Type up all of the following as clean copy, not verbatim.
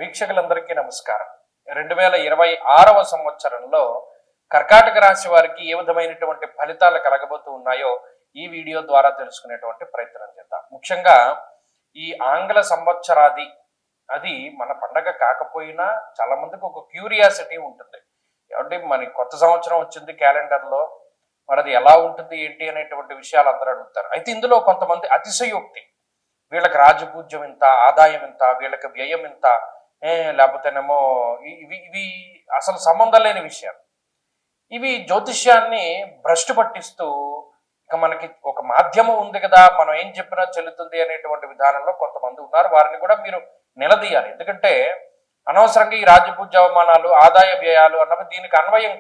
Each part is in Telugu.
వీక్షకులందరికీ నమస్కారం. 2026వ సంవత్సరంలో కర్కాటక రాశి వారికి ఏ విధమైనటువంటి ఫలితాలు కలగబోతూ ఉన్నాయో ఈ వీడియో ద్వారా తెలుసుకునేటువంటి ప్రయత్నం చేద్దాం. ముఖ్యంగా ఈ ఆంగ్ల సంవత్సరాది అది మన పండగ కాకపోయినా చాలా మందికి ఒక క్యూరియాసిటీ ఉంటుంది. అంటే మన కొత్త సంవత్సరం వచ్చింది క్యాలెండర్లో, మరి అది ఎలా ఉంటుంది ఏంటి అనేటువంటి విషయాలు అందరూ అడుగుతారు. అయితే ఇందులో కొంతమంది అతిశయోక్తి, వీళ్ళకి రాజపూజ్యం ఇంత, ఆదాయం ఇంత, వీళ్ళకి వ్యయం ఇంత, లేకపోతేనేమో ఇవి ఇవి అసలు సంబంధం లేని విషయాలు. ఇవి జ్యోతిష్యాన్ని భ్రష్టు పట్టిస్తూ ఇక మనకి ఒక మాధ్యమం ఉంది కదా, మనం ఏం చెప్పినా చెల్లుతుంది అనేటువంటి విధానంలో కొంతమంది ఉన్నారు. వారిని కూడా మీరు నిలదీయాలి. ఎందుకంటే అనవసరంగా ఈ రాజపూజ్య అవమానాలు, ఆదాయ వ్యయాలు అన్నవి దీనికి అన్వయం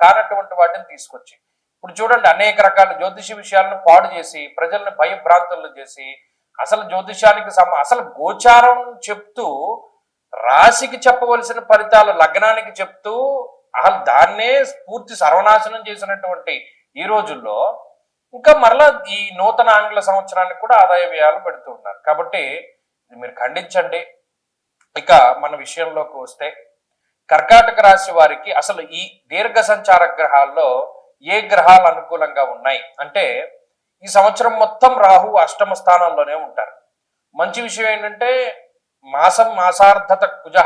కానటువంటి వాటిని తీసుకొచ్చి ఇప్పుడు చూడండి, అనేక రకాల జ్యోతిష విషయాలను పాడు చేసి ప్రజల్ని భయభ్రాంతులను చేసి అసలు జ్యోతిషానికి అసలు గోచారం చెప్తూ రాశికి చెప్పవలసిన ఫలితాలు లగ్నానికి చెప్తూ అసలు దాన్నే పూర్తి సర్వనాశనం చేసినటువంటి ఈ రోజుల్లో ఇంకా మరలా ఈ నూతన ఆంగ్ల సంవత్సరానికి కూడా ఆదాయ వ్యయాలు పెడుతూ ఉన్నారు. కాబట్టి మీరు ఖండించండి. ఇక మన విషయంలోకి వస్తే కర్కాటక రాశి వారికి అసలు ఈ దీర్ఘ సంచార గ్రహాల్లో ఏ గ్రహాలు అనుకూలంగా ఉన్నాయి అంటే, ఈ సంవత్సరం మొత్తం రాహు అష్టమ స్థానంలోనే ఉంటారు. మంచి విషయం ఏంటంటే మాసార్థత కుజ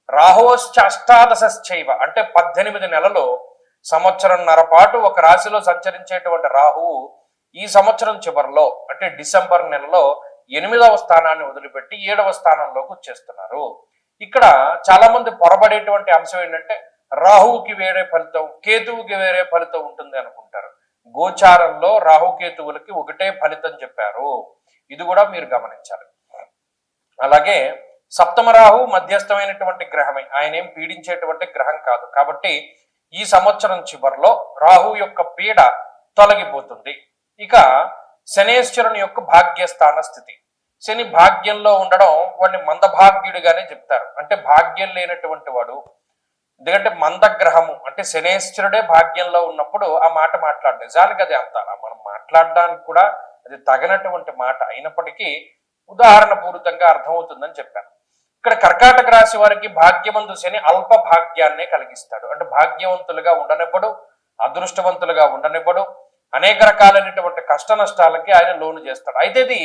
రాహోశ్చ అష్టాదశైవ అంటే 18 నెలలు సంవత్సరంన్నర పాటు ఒక రాశిలో సంచరించేటువంటి రాహువు ఈ సంవత్సరం చివరిలో అంటే డిసెంబర్ నెలలో 8వ స్థానాన్ని వదిలిపెట్టి 7వ స్థానంలోకి వచ్చేస్తున్నారు. ఇక్కడ చాలా మంది పొరబడేటువంటి అంశం ఏంటంటే రాహువుకి వేరే ఫలితం, కేతువుకి వేరే ఫలితం ఉంటుంది అనుకుంటారు. గోచారంలో రాహుకేతువులకి ఒకటే ఫలితం చెప్పారు. ఇది కూడా మీరు గమనించాలి. అలాగే సప్తమ రాహు మధ్యస్థమైనటువంటి గ్రహమే, ఆయన ఏం పీడించేటువంటి గ్రహం కాదు. కాబట్టి ఈ సంవత్సరం చివరిలో రాహు యొక్క పీడ తొలగిపోతుంది. ఇక శనేశ్వరుని యొక్క భాగ్యస్థాన స్థితి, శని భాగ్యంలో ఉండడం వాడిని మందభాగ్యుడిగానే చెప్తారు. అంటే భాగ్యం లేనటువంటి వాడు, ఎందుకంటే మందగ్రహము అంటే శనేశ్వరుడే భాగ్యంలో ఉన్నప్పుడు ఆ మాట మాట్లాడు. నిజానికి అది అంత మనం మాట్లాడడానికి కూడా అది తగినటువంటి మాట అయినప్పటికీ ఉదాహరణ పూరితంగా అర్థమవుతుందని చెప్పాను. ఇక్కడ కర్కాటక రాశి వారికి భాగ్యమందు శని అల్ప భాగ్యాన్నే కలిగిస్తాడు. అంటే భాగ్యవంతులుగా ఉండనివ్వడు, అదృష్టవంతులుగా ఉండనివ్వడు, అనేక రకాలైనటువంటి కష్ట నష్టాలకి ఆయన లోను చేస్తాడు. అయితే ఇది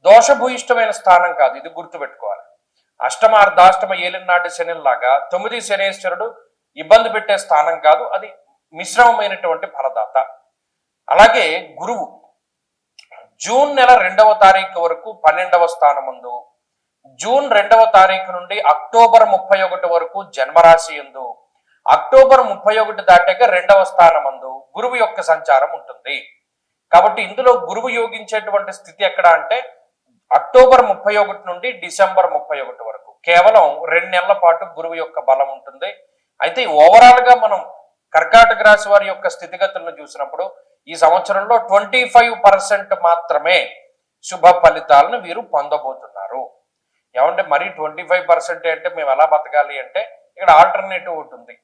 దోషభూయిష్టమైన స్థానం కాదు, ఇది గుర్తుపెట్టుకోవాలి. అష్టమ అర్ధాష్టమ ఏలినాటి శనిలాగా 9 శనేశ్వరుడు ఇబ్బంది పెట్టే స్థానం కాదు, అది మిశ్రమమైనటువంటి ఫలదాత. అలాగే గురువు జూన్ నెల 2వ తారీఖు వరకు 12వ స్థానమందు, జూన్ 2వ తారీఖు నుండి అక్టోబర్ 31 వరకు జన్మరాశి యందు, అక్టోబర్ 31 దాటాక 2వ స్థానమందు గురువు యొక్క సంచారం ఉంటుంది. కాబట్టి ఇందులో గురువు యోగించేటువంటి స్థితి ఎక్కడ అంటే అక్టోబర్ 31 నుండి డిసెంబర్ 31 వరకు కేవలం 2 నెలల పాటు గురువు యొక్క బలం ఉంటుంది. అయితే ఓవరాల్ గా మనం కర్కాటక రాశి వారి యొక్క స్థితిగతులను చూసినప్పుడు ఈ సంవత్సరంలో 25% మాత్రమే శుభ ఫలితాలను వీరు పొందబోతున్నారు. ఏమంటే మరి 25% అంటే మేము ఎలా బతకాలి అంటే ఇక్కడ ఆల్టర్నేటివ్ ఉంటుంది.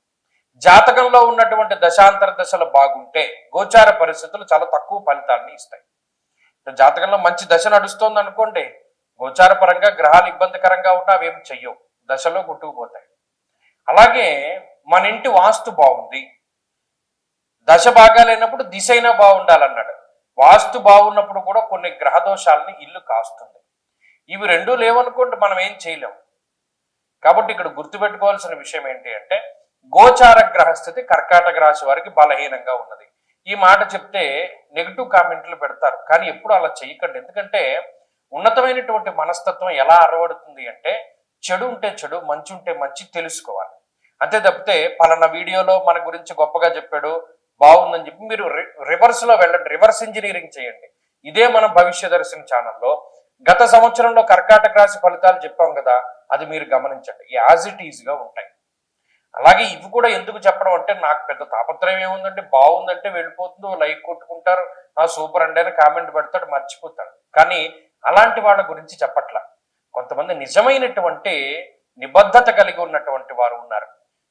జాతకంలో ఉన్నటువంటి దశాంతర దశలు బాగుంటే గోచార పరిస్థితులు చాలా తక్కువ ఫలితాన్ని ఇస్తాయి. జాతకంలో మంచి దశ నడుస్తోంది అనుకోండి, గోచార పరంగా గ్రహాలు ఇబ్బందికరంగా ఉన్నా అవేమి చెయ్యవు, దశలో కొట్టుకుపోతాయి. అలాగే మన ఇంటి వాస్తు బాగుంది, దశ బాగాలేనప్పుడు దిశ అయినా బాగుండాలన్నాడు. వాస్తు బాగున్నప్పుడు కూడా కొన్ని గ్రహ దోషాలని ఇల్లు కాస్తుంది. ఇవి రెండూ లేవనుకోండి మనం ఏం చేయలేం. కాబట్టి ఇక్కడ గుర్తుపెట్టుకోవాల్సిన విషయం ఏంటి అంటే గోచార గ్రహస్థితి కర్కాటక రాశి వారికి బలహీనంగా ఉన్నది. ఈ మాట చెప్తే నెగిటివ్ కామెంట్లు పెడతారు, కానీ ఎప్పుడు అలా చేయకండి. ఎందుకంటే ఉన్నతమైనటువంటి మనస్తత్వం ఎలా అరవడుతుంది అంటే చెడు ఉంటే చెడు, మంచి ఉంటే మంచి తెలుసుకోవాలి. అంతే తప్పితే పలానా వీడియోలో మన గురించి గొప్పగా చెప్పాడు బాగుందని చెప్పి మీరు రివర్స్ లో వెళ్ళండి, రివర్స్ ఇంజనీరింగ్ చేయండి. ఇదే మన భవిష్య దర్శన ఛానల్లో గత సంవత్సరంలో కర్కాటక రాశి ఫలితాలు చెప్పాం కదా, అది మీరు గమనించండి, యాజ్ ఇట్ ఈజ్ గా ఉంటాయి. అలాగే ఇవి కూడా ఎందుకు చెప్పడం అంటే నాకు పెద్ద తాపత్రయం ఏముందంటే బాగుందంటే వెళ్ళిపోతుందో లైక్ కొట్టుకుంటారు, ఆ సూపర్ అండి అని కామెంట్ పెడతాడు, మర్చిపోతాడు. కానీ అలాంటి వాళ్ళ గురించి చెప్పట్లా. కొంతమంది నిజమైనటువంటి నిబద్ధత కలిగి ఉన్నటువంటి వారు ఉన్నారు.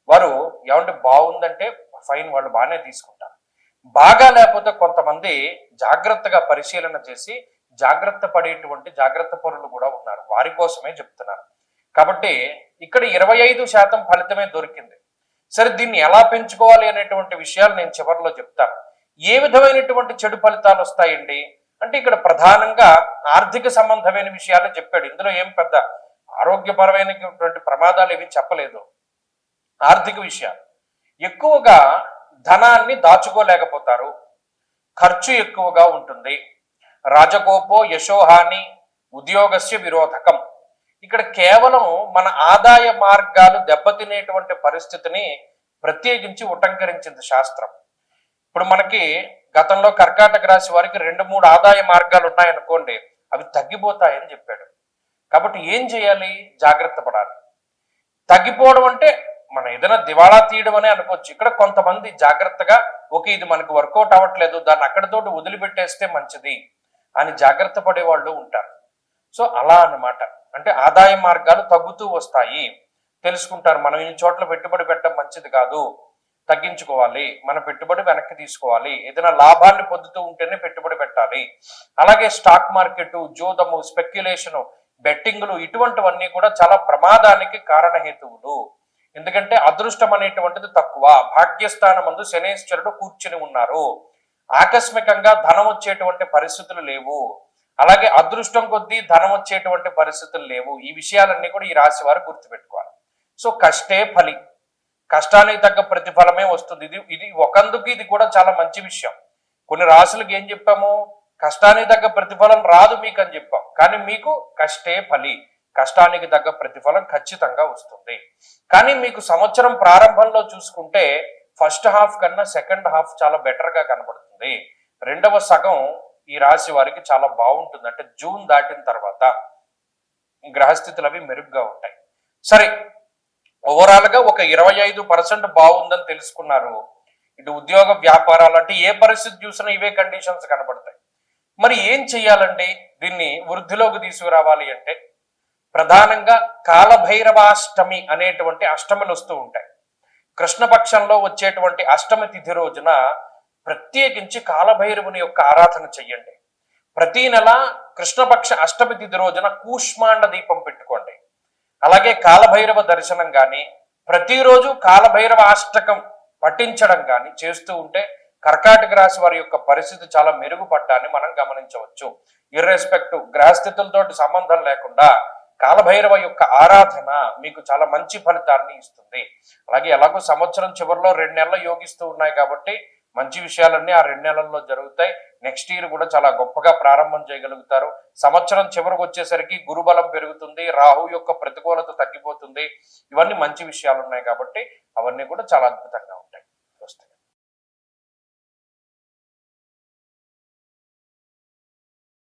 వారు ఏమంటే బాగుందంటే ఫైన్, వాళ్ళు బాగానే తీసుకుంటారు. బాగా లేకపోతే కొంతమంది జాగ్రత్తగా పరిశీలన చేసి జాగ్రత్త పడేటువంటి జాగ్రత్త పరులు కూడా ఉన్నారు. వారి కోసమే చెప్తున్నాను. కాబట్టి ఇక్కడ 25% ఫలితమే దొరికింది. సరే, దీన్ని ఎలా పెంచుకోవాలి అనేటువంటి విషయాలు నేను చివరిలో చెప్తాను. ఏ విధమైనటువంటి చెడు ఫలితాలు వస్తాయండి అంటే ఇక్కడ ప్రధానంగా ఆర్థిక సంబంధమైన విషయాలు చెప్పాడు. ఇందులో ఏం పెద్ద ఆరోగ్యపరమైనటువంటి ప్రమాదాలు ఏవి చెప్పలేదు. ఆర్థిక విషయాలు ఎక్కువగా ధనాన్ని దాచుకోలేకపోతారు, ఖర్చు ఎక్కువగా ఉంటుంది, రాజకోపో యశోహాని ఉద్యోగస్య విరోధకం. ఇక్కడ కేవలం మన ఆదాయ మార్గాలు దెబ్బతినేటువంటి పరిస్థితిని ప్రత్యేకించి ఉటంకరించింది శాస్త్రం. ఇప్పుడు మనకి గతంలో కర్కాటక రాశి వారికి 2-3 ఆదాయ మార్గాలు ఉన్నాయనుకోండి, అవి తగ్గిపోతాయని చెప్పాడు. కాబట్టి ఏం చేయాలి? జాగ్రత్త పడాలి. తగ్గిపోవడం అంటే మనం ఏదైనా దివాళా తీయడం అనే అనుకోవచ్చు. ఇక్కడ కొంతమంది జాగ్రత్తగా ఇది మనకు వర్కౌట్ అవ్వట్లేదు, దాన్ని అక్కడితోటి వదిలిపెట్టేస్తే మంచిది అని జాగ్రత్త పడే వాళ్ళు ఉంటారు. సో అలా అన్నమాట. అంటే ఆదాయ మార్గాలు తగ్గుతూ వస్తాయి, తెలుసుకుంటారు. మనం ఈ చోట్ల పెట్టుబడి పెట్టడం మంచిది కాదు, తగ్గించుకోవాలి, మన పెట్టుబడి వెనక్కి తీసుకోవాలి, ఏదైనా లాభాన్ని పొందుతూ ఉంటేనే పెట్టుబడి పెట్టాలి. అలాగే స్టాక్ మార్కెట్, జోదము, స్పెక్యులేషను, బెట్టింగ్లు ఇటువంటివన్నీ కూడా చాలా ప్రమాదానికి కారణహేతువులు. ఎందుకంటే అదృష్టం అనేటువంటిది తక్కువ. భాగ్యస్థానం ముందు శనేశ్వరుడు కూర్చుని ఉన్నారు. ఆకస్మికంగా ధనం వచ్చేటువంటి పరిస్థితులు లేవు. అలాగే అదృష్టం కొద్దీ ధనం వచ్చేటువంటి పరిస్థితులు లేవు. ఈ విషయాలన్నీ కూడా ఈ రాశి వారు గుర్తుపెట్టుకోవాలి. సో కష్టే ఫలి, కష్టానికి తగ్గ ప్రతిఫలమే వస్తుంది. ఇది ఒకందుకు ఇది కూడా చాలా మంచి విషయం. కొన్ని రాశులకు ఏం చెప్పాము? కష్టానికి తగ్గ ప్రతిఫలం రాదు మీకు అని చెప్పాం. కానీ మీకు కష్టే ఫలి, కష్టానికి తగ్గ ప్రతిఫలం ఖచ్చితంగా వస్తుంది. కానీ మీకు సంవత్సరం ప్రారంభంలో చూసుకుంటే ఫస్ట్ హాఫ్ కన్నా సెకండ్ హాఫ్ చాలా బెటర్గా కనబడుతుంది. రెండవ సగం ఈ రాశి వారికి చాలా బాగుంటుంది. అంటే జూన్ దాటిన తర్వాత గ్రహస్థితులు అవి మెరుగ్గా ఉంటాయి. సరే, ఓవరాల్ గా ఒక 25% బాగుందని తెలుసుకున్నారు. ఇటు ఉద్యోగ వ్యాపారాలు అంటే ఏ పరిస్థితి చూసినా ఇవే కండిషన్స్ కనబడతాయి. మరి ఏం చెయ్యాలండి దీన్ని వృద్ధిలోకి తీసుకురావాలి అంటే? ప్రధానంగా కాలభైరవాష్టమి అనేటువంటి అష్టములు వస్తూ ఉంటాయి. కృష్ణపక్షంలో వచ్చేటువంటి అష్టమి తిథి రోజున ప్రత్యేకించి కాలభైరవుని యొక్క ఆరాధన చెయ్యండి. ప్రతి నెల కృష్ణపక్ష అష్టమి తిథి రోజున కూష్మాండ దీపం పెట్టుకోండి. అలాగే కాలభైరవ దర్శనం కానీ, ప్రతిరోజు కాలభైరవ అష్టకం పఠించడం కానీ చేస్తూ ఉంటే కర్కాటక రాశి వారి యొక్క పరిస్థితి చాలా మెరుగుపడ్డాన్ని మనం గమనించవచ్చు. ఇర్రెస్పెక్టివ్ గ్రహస్థితులతో సంబంధం లేకుండా కాలభైరవ యొక్క ఆరాధన మీకు చాలా మంచి ఫలితాన్ని ఇస్తుంది. అలాగే ఎలాగో సంవత్సరం చివరిలో 2 నెలలు యోగిస్తూ ఉన్నాయి కాబట్టి మంచి విషయాలన్నీ ఆ 2 నెలల్లో జరుగుతాయి. నెక్స్ట్ ఇయర్ కూడా చాలా గొప్పగా ప్రారంభం చేయగలుగుతారు. సంవత్సరం చివరికి వచ్చేసరికి గురుబలం పెరుగుతుంది, రాహు యొక్క ప్రతికూలత తగ్గిపోతుంది. ఇవన్నీ మంచి విషయాలు ఉన్నాయి కాబట్టి అవన్నీ కూడా చాలా అద్భుతంగా ఉంటాయి.